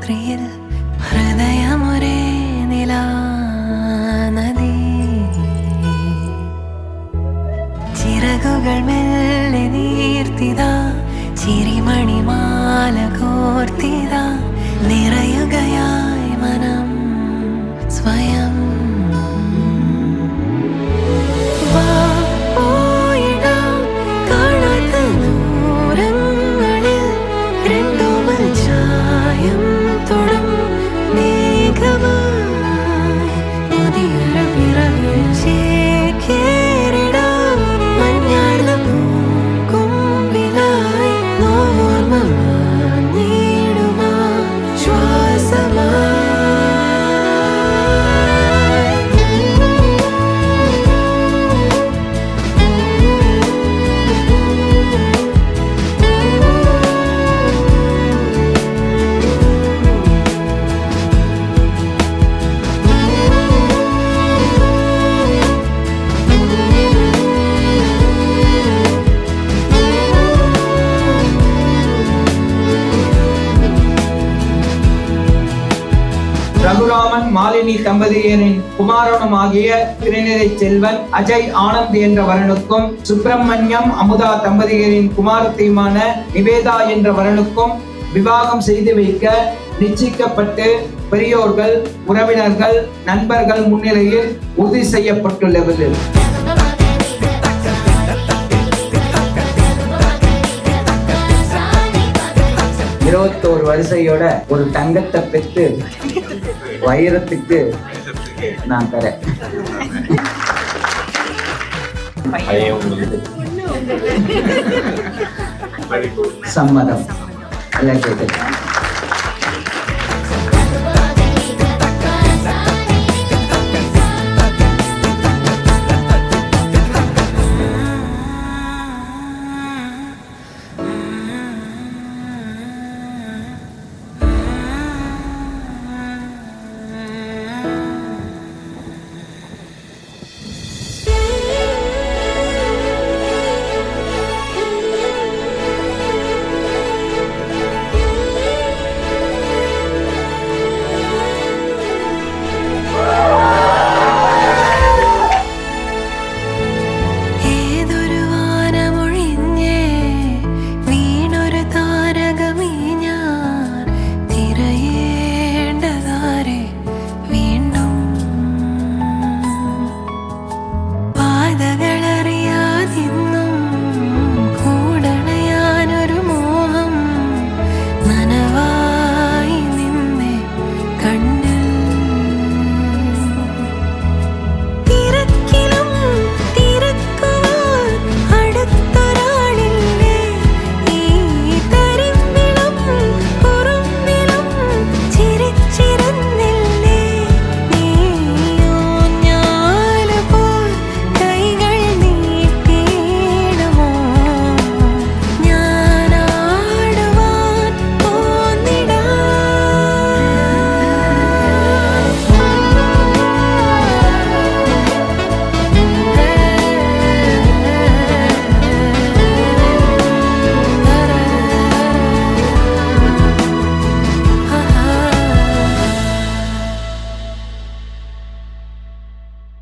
രാത്രിയിൽ ഹൃദയമൊരേ നിലാനദി ചിറകുകൾ മെല്ലെ നീർത്തിതാ ചിരിമണിമാല കോർത്തിതാ നിറയുകയായി മനം സ്വയം ரகுராமன் மாலினி தம்பதியரின் குமாரனும் ஆகிய திருநிலை செல்வன் அஜய் ஆனந்த் என்ற வரனுக்கும் சுப்பிரமணியம் அமுதா தம்பதியரின் குமாரத்தையுமான நிவேதா என்ற வரனுக்கும் விவாகம் செய்து வைக்க நிச்சயிக்கப்பட்டு பெரியோர்கள், உறவினர்கள், நண்பர்கள் முன்னிலையில் உறுதி செய்யப்பட்டுள்ளது. 21 வருஷையோட ஒரு தங்கத்தை பெற்று வைரத்துக்கு நான் தரேன். சம்மதம் எல்லாம் கேட்க